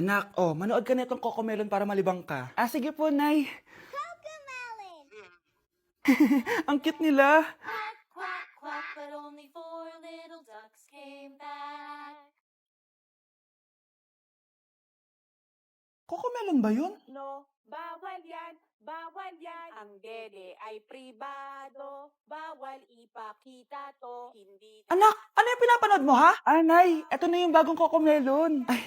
Anak, manood ka na itong Cocomelon para malibang ka. Ah, sige po, Nay. Cocomelon! Ang cute nila. Quack, quack, quack, but only four little ducks came back. Cocomelon ba yun? No, bawal yan, bawal yan. Ang dede ay pribado, bawal ipakita to, hindi... Anak, ano yung pinapanood mo, ha? Ah, Nay, eto na yung bagong Cocomelon. Ay,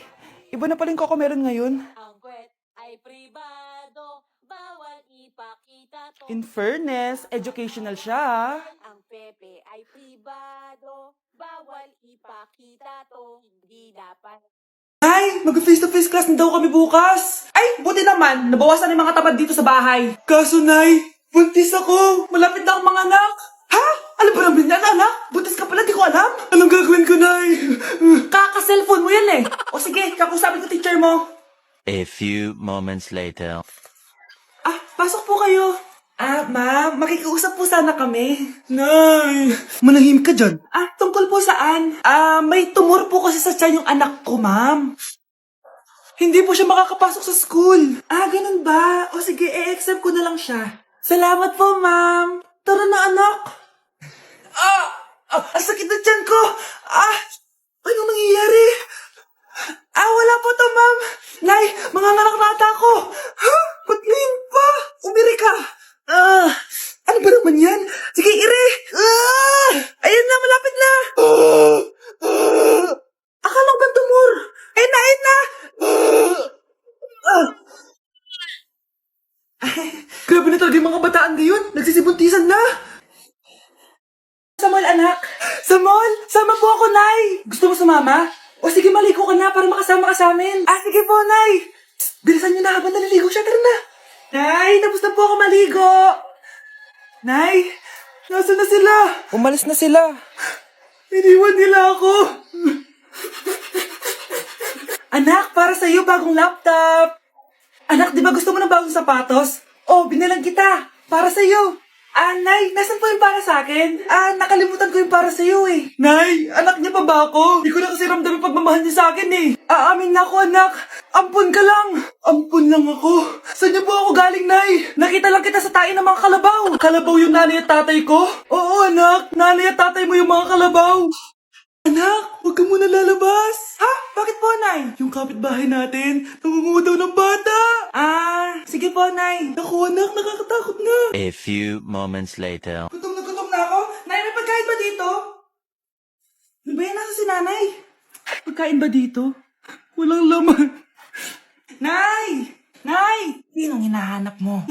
iba na pala yung Cocomelon ngayon. Ang kwet ay pribado, bawal ipakita to. In fairness, educational siya, ha? Ang pepe ay pribado, bawal ipakita to, hindi dapat... Ay, mag-face-to-face class na daw kami bukas. Ay, buti naman, nabawasan yung mga tamad dito sa bahay. Kaso, Nay, buntis ako. Malapit na akong mga anak. Ha? Alam ba naman yan, anak? Buntis ka pala, di ko alam. Anong gagawin ko, Nay? Kaka-cellphone mo yan eh. O sige, kakusapin ko teacher mo. A few moments later. Ah, pasok po kayo. Ah, ma'am, makikiusap po sana kami. Nay, manahim ka dyan. Ah, tungkol po saan? Ah, may tumor po kasi sa tiyan yung anak ko, ma'am. Hindi po siya makakapasok sa school. Ah, ganun ba? O sige, i-accept ko na lang siya. Salamat po, ma'am. Tara na, anak. Ang sakit na tiyan ko. Ah, anong nangyayari? Ah, wala po to, ma'am. Nay, manganganak na ata ako. Ha? Ba't ngayon pa? Umiri ka. Ano ba naman yan? Sige, ire. Ayun na, malapit na. Akala ko ba tumor? Ayun na, ayun na. Grabe na talaga yung mga bataan ngayon. Nagsisibuntisan na. Sa mall, anak. Sa mall? Sama po ako, Nay. Gusto mo sumama? O sige, maligo ka na para makasama ka sa amin. Ah, sige po, Nay. Psst, bilisan niyo na habang naliligo siya. Tara na. Nay, tapos na po ako maligo. Nay, nasaan na sila? Umalis na sila. Iniwan nila ako. Anak, para sa'yo bagong laptop. Anak, di ba gusto mo ng bagong sapatos? Oh, binilang kita. Para sa'yo. Ah, Nay, nasan po yung para sa akin? Ah, nakalimutan ko yung para sa'yo eh. Nay, anak niya pa ba ako? Di ko na kasi ramdam yung pagmamahal niya sa akin eh. Aamin na ako, anak. Ampun ka lang. Ampun lang ako. Saan niyo po ako galing, Nay? Nakita lang kita sa tae ng mga kalabaw. Kalabaw yung nanay at tatay ko? Oo, anak. Nanay at tatay mo yung mga kalabaw. Anak, huwag ka muna lalabas. Ha? Bakit po, Nay? Yung kapitbahay natin, nangunguha daw ng bata. Ah, sige po, Nay. Naku, anak, nakakatakot na. A few moments later. Gutom na ako. Nay, may pagkain ba dito? Ano ba yan? Nasa si nanay? Pagkain ba dito? Walang laman. Nay! Nay! Sinong hinahanap mo?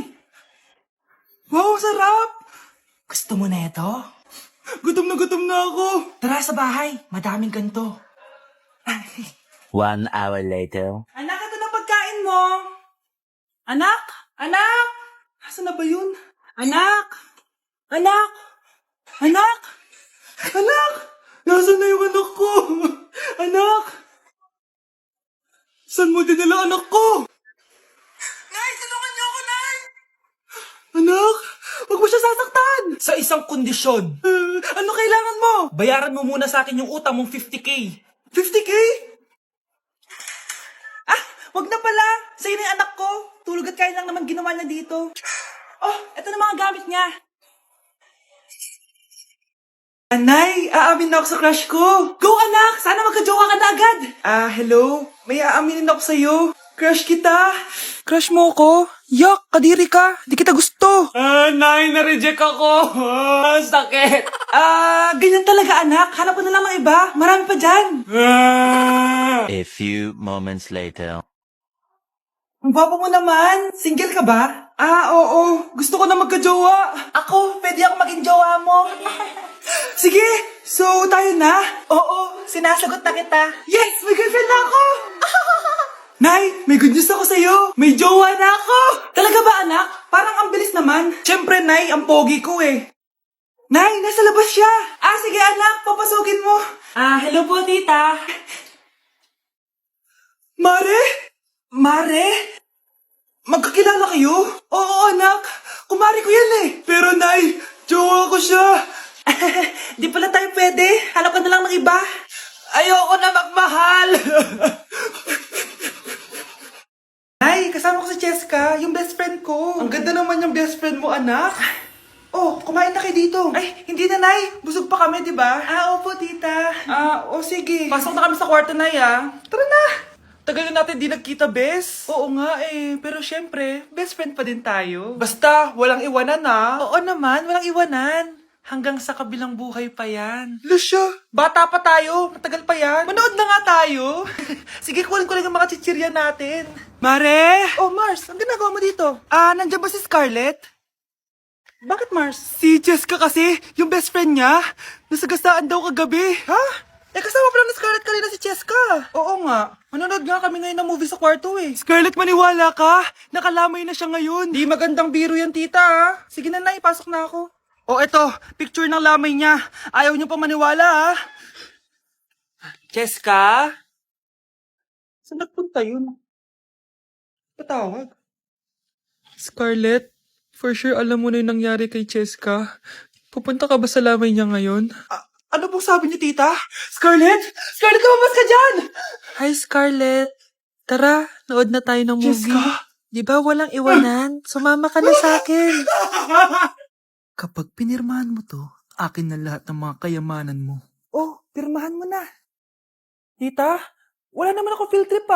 Wow, sarap! Gusto mo na ito? Gutom na ako. Tara sa bahay. Madaming ganito. 1 hour later. Anak, ito na pagkain mo. Anak! Anak! Nasaan na ba yun? Anak! Anak! Anak! Anak! Nasaan na yung anak ko? Anak! Saan mo dinala anak ko? Nay, tulungan niyo ako, Nay! Anak! Huwag mo siya sasaktan! Sa isang kondisyon. Ano kailangan mo? Bayaran mo muna sa akin yung utang mong 50K. 50K? Ah, wag na pala. Sa'yo na yung anak ko. Tulog at kain lang naman ginawa niya dito. Oh, eto na mga gamit niya. Anay, aamin na ako sa crush ko. Go, anak! Sana magka-jowa ka na agad. Ah, hello? May aaminin ako sa'yo. Crush kita. Crush mo ko? Yak, kadiri ka. Di kita gusto. Nay, na-reject ako. Sakit. Ganyan talaga, anak. Hanap ko na lang ng iba. Marami pa dyan. A few moments later. Ang gwapo mo naman. Single ka ba? Ah, oo. Gusto ko na magka-jowa. Ako, pwede ako maging jowa mo. Sige, so tayo na? Oo, sinasagot na kita. Yes, may girlfriend na ako. Nay, may good news ako sa'yo. May jowa na ako. Talaga ba, anak? Parang ang bilis naman. Siyempre, Nay, ang pogi ko eh. Nay, nasa labas siya. Ah, sige anak, papasukin mo. Ah, hello po, tita. Mare? Mare? Magkakilala kayo? Oo, anak. Kumari ko yan eh. Pero, Nay, jowa ko siya. Di pala tayo pwede. Hanap ka na lang ng iba. Ayoko na magmahal. Cheska, yung best friend ko. Ang ganda naman yung best friend mo, anak. Oh, kumain na kayo dito. Ay, hindi na, Nay. Busog pa kami, di ba? Opo, tita. Sige. Pasok na kami sa kwarto, Nay, Tara na. Tagal na natin di nagkita, bes. Oo nga pero syempre, best friend pa din tayo. Basta, walang iwanan Oo naman, walang iwanan. Hanggang sa kabilang buhay pa yan. Lucia, bata pa tayo. Matagal pa yan. Manood na nga tayo. Sige, kunin ko lang ang mga chichirya natin. Mare! Oh, Mars, ang ginagawa mo dito? Nandiyan ba si Scarlett? Bakit, Mars? Si Jessica kasi, yung best friend niya, nasagasaan daw kagabi. Ha? Kasama pa lang ni Scarlett kanina si Jessica. Oo nga. Manonood nga kami ngayon ng movie sa kwarto Scarlett, maniwala ka. Nakalamay na siya ngayon. Di magandang biro yan, tita, Sige na, ipasok na ako. Oh, eto, picture ng lamay niya. Ayaw niyo pa maniwala, Jessica? Saan nagpunta yun? Patawag. Scarlett, for sure alam mo na yung nangyari kay Jessica. Pupunta ka ba sa lamay niya ngayon? Ano pong sabi niyo, tita? Scarlett? Scarlett, lumabas ka dyan! Hi, Scarlett. Tara, nood na tayo ng movie. Jessica? Di ba walang iwanan? Sumama ka na sa akin. Kapag pinirmahan mo to, akin na lahat ng mga kayamanan mo. Oh, pirmahan mo na. Tita, wala naman ako field trip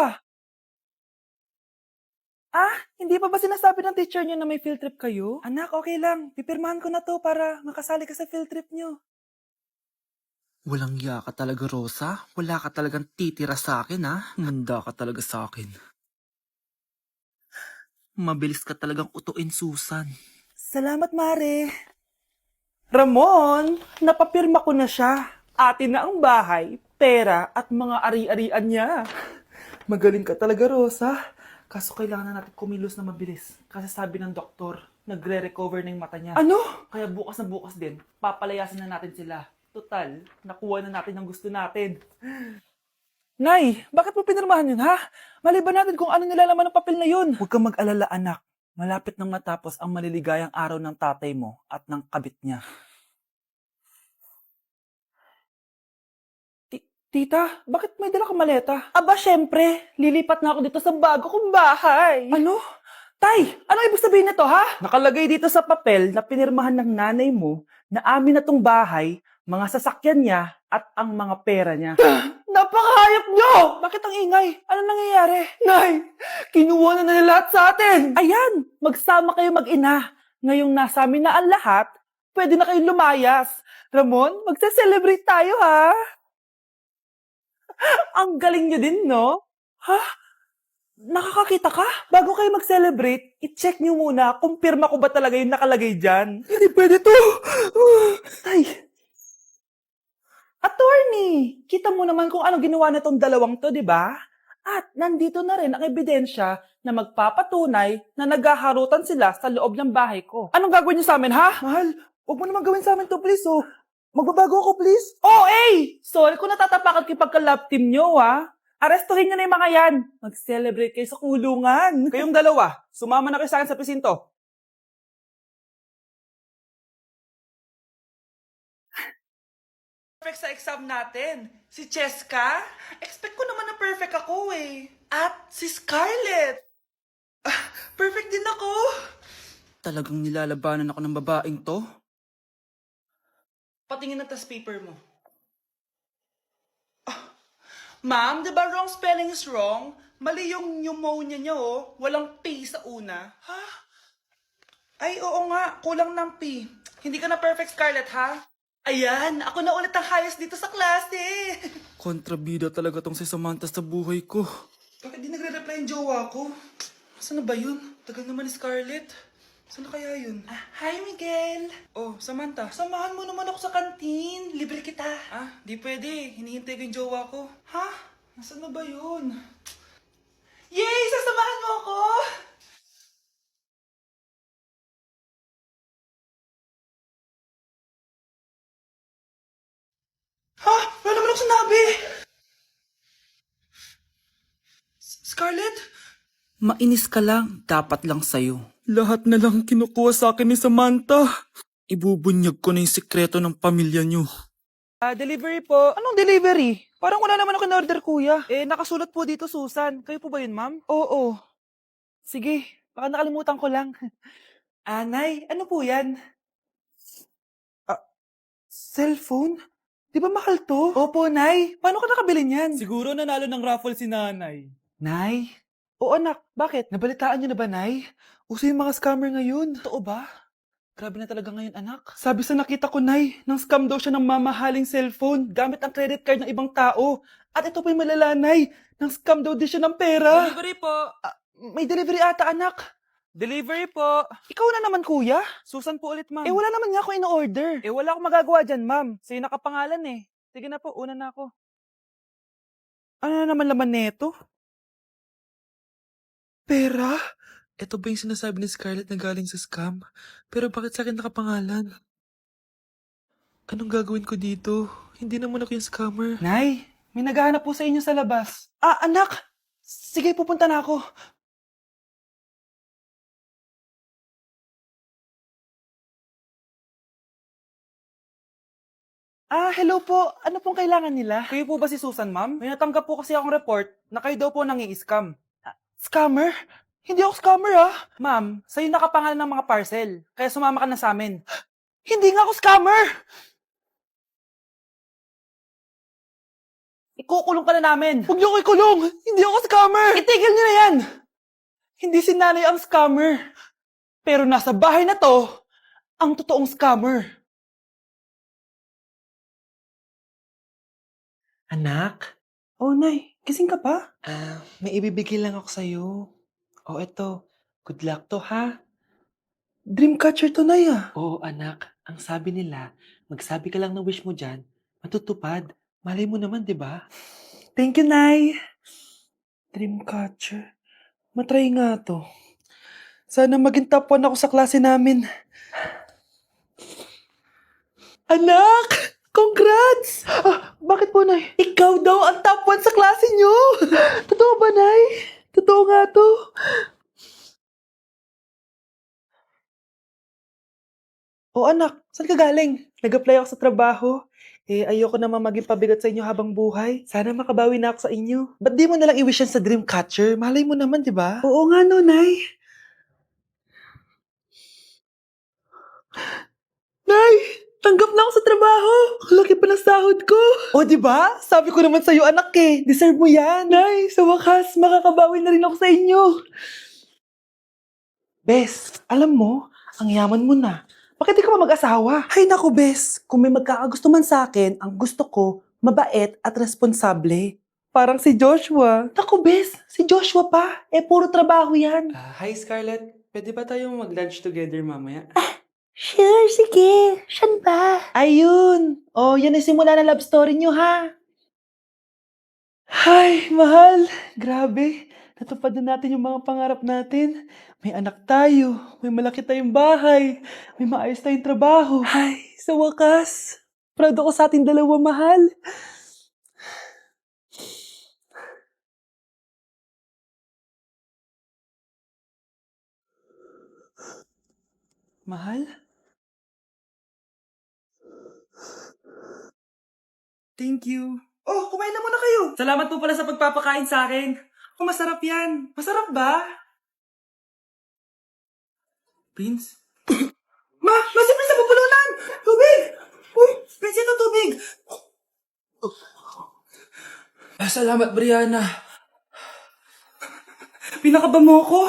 hindi pa ba sinasabi ng teacher niyo na may field trip kayo? Anak, okay lang. Pipirmahan ko na to para makasali ka sa field trip niyo. Walang iya ka talaga, Rosa. Wala ka talagang titira sa akin, Manda ka talaga sa akin. Mabilis ka talagang utuin, Susan. Salamat, Mare. Ramon, napapirma ko na siya. Atin na ang bahay, pera at mga ari-arian niya. Magaling ka talaga, Rosa. Kaso kailangan na natin kumilos na mabilis. Kasi sabi ng doktor, nagre-recover na yung mata niya. Ano? Kaya bukas na bukas din, papalayasin na natin sila. Total, nakuha na natin ang gusto natin. Nay, bakit mo pinirmahan yun, Maliban natin kung ano nilalaman ng papel na yun. Huwag kang mag-alala, anak. Malapit nang matapos ang maliligayang araw ng tatay mo at ng kabit niya. Tita, bakit may dala kang maleta? Aba, syempre. Lilipat na ako dito sa bago kong bahay. Ano? Tay, ano ibig sabihin nito, Nakalagay dito sa papel na pinirmahan ng nanay mo na amin na tong bahay, mga sasakyan niya at ang mga pera niya. Napakahayop nyo! Bakit ang ingay? Ano nangyayari? Nay, kinuha na nila lahat sa atin! Ayan, magsama kayo mag-ina. Ngayong nasa amin na ang lahat, pwede na kayong lumayas. Ramon, magse-celebrate tayo, Ang galing nyo din, no? Nakakakita ka? Bago kayo mag-celebrate, i-check nyo muna kung pirma ko ba talaga yung nakalagay dyan. Hindi pwede to! Tay! Attorney! Kita mo naman kung anong ginawa na tong dalawang to, di ba? At nandito na rin ang ebidensya na magpapatunay na naghaharutan sila sa loob ng bahay ko. Anong gagawin niyo sa amin, Mahal, huwag mo naman gawin sa amin to, please, Magbabago ako, please. Sorry kung natatapakan kayo pagka-love team nyo, Arestuhin nyo na yung mga yan. Mag-celebrate kayo sa kulungan. Kayong dalawa, sumama na kayo sa akin sa presinto. Perfect sa exam natin. Si Cheska? Expect ko naman na perfect ako, At si Scarlett. Perfect din ako. Talagang nilalabanan ako ng babaeng to? Patingin ng test paper mo. Ma'am, di ba wrong spelling is wrong? Mali yung pneumonia niya, Walang P sa una. Ay, oo nga. Kulang ng P. Hindi ka na perfect, Scarlett, Ayan, ako na ulit ang highest dito sa klase. Kontrabida talaga tong si Samantha sa buhay ko. Bakit di nagre-reply yung jowa ko? Saan na ba yun? Tagal naman ni Scarlett. Saan na kaya yun? Hi, Miguel! Oh, Samantha, samahan mo naman ako sa kantin. Libre kita. Di pwede. Hinihintay ko yung jowa ko. Nasaan na ba yun? Yay! Sasamahan mo ako! Wala naman ako sinabi! Scarlett? Mainis ka lang. Dapat lang sa'yo. Lahat na lang kinukuha sa akin ni Samantha. Ibubunyag ko na yung sikreto ng pamilya niyo. Delivery po. Anong delivery? Parang wala naman ako in-order, kuya. Nakasulat po dito, Susan. Kayo po ba yun, ma'am? Oo. Sige. Baka nakalimutan ko lang. Nay, ano po yan? Cellphone? Di ba mahal to? Opo, Nay. Paano ka nakabili niyan? Siguro nanalo ng raffle si nanay. Nay? Oo, anak. Bakit? Nabalitaan niyo na ba, Nay? Uso yung mga scammer ngayon. Totoo ba? Grabe na talaga ngayon, anak. Sabi sa nakita ko, Nay, nang scam daw siya ng mamahaling cellphone gamit ang credit card ng ibang tao. At ito pa yung malala, Nay. Nang scam daw din siya ng pera. Delivery po. May delivery ata, anak. Delivery po. Ikaw na naman, kuya. Susan po ulit, ma'am. Wala naman nga ako in-order. Wala akong magagawa dyan, ma'am. Sa'yo nakapangalan eh. Sige na po, una na ako. Ano na naman laman neto? Pera? Ito ba yung sinasabi ni Scarlett na galing sa scam? Pero bakit sa akin nakapangalan? Anong gagawin ko dito? Hindi naman ako yung scammer. Nay, may naghahanap po sa inyo sa labas. Anak! Sige, pupunta na ako. Hello po. Ano pong kailangan nila? Kayo po ba si Susan, ma'am? May natanggap po kasi akong report na kayo daw po nangi-scam. Scammer? Hindi ako scammer, Ma'am, sa'yo nakapangalan ng mga parcel. Kaya sumama ka na sa amin. Hindi nga ako scammer! Ikukulong ka na namin. Huwag niyo ko ikulong! Hindi ako scammer! Itigil niyo na yan! Hindi si nanay ang scammer. Pero nasa bahay na to, ang totoong scammer. Anak? Oh, Nay. Gising ka pa? May ibibigay lang ako sa'yo. Oh, eto. Good luck to, ha? Dreamcatcher to, Nay, Oo, anak. Ang sabi nila, magsabi ka lang ng wish mo dyan, matutupad. Malay mo naman, di ba? Thank you, Nay. Dreamcatcher. Matry nga to. Sana maging top 1 ako sa klase namin. Anak! Congrats! Bakit po, Nay? Ikaw daw ang top 1 sa klase nyo! Totoo ba, Nay? Totoo nga to. Anak, saan ka galing? Nag-apply ako sa trabaho. Ayoko naman maging pabigat sa inyo habang buhay. Sana makabawi na ako sa inyo. Ba't di mo nalang i-wish yan sa Dreamcatcher? Malay mo naman, di ba? Oo nga, no, Nay. Nay! Tanggap na ako sa trabaho! Ang laki pa ng sahod ko! O, di ba? Sabi ko naman sa'yo, anak eh. Deserve mo yan. Nay, sa wakas, makakabawi na rin ako sa inyo. Bes, alam mo, ang yaman mo na. Bakit di ka pa mag-asawa? Ay naku, Bes. Kung may magkakagusto man sa akin, ang gusto ko, mabait at responsable. Parang si Joshua. Naku, Bes. Si Joshua pa. Puro trabaho yan. Hi, Scarlett. Pwede ba tayong mag-lunch together mamaya? Sure, sige. Siyan ba? Ayun. Yan ang simula na love story nyo, ha? Ay, mahal. Grabe. Natupad na natin yung mga pangarap natin. May anak tayo. May malaki tayong bahay. May maayos tayong trabaho. Ay, sa wakas. Proud ako sa ating dalawa, mahal. Mahal? Thank you. Oh, kumain na muna kayo. Salamat po pala sa pagpapakain sa akin. Masarap yan. Masarap ba? Prince? Si Prince sa pupulunan! Tubig! Uy, Prince, ito tubig! Salamat, Brianna. Pinakaba mo ako.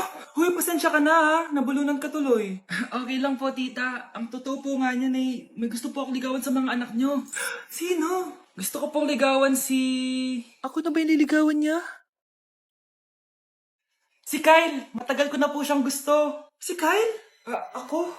Uy, pasensya ka na ha. Nabulunan ka tuloy. Okay lang po, tita. Ang totoo po nga niyan may gusto po akong ligawan sa mga anak nyo. Sino? Gusto ko pong ligawan si... Ako na ba yung liligawan niya? Si Kyle. Matagal ko na po siyang gusto. Si Kyle? Ako?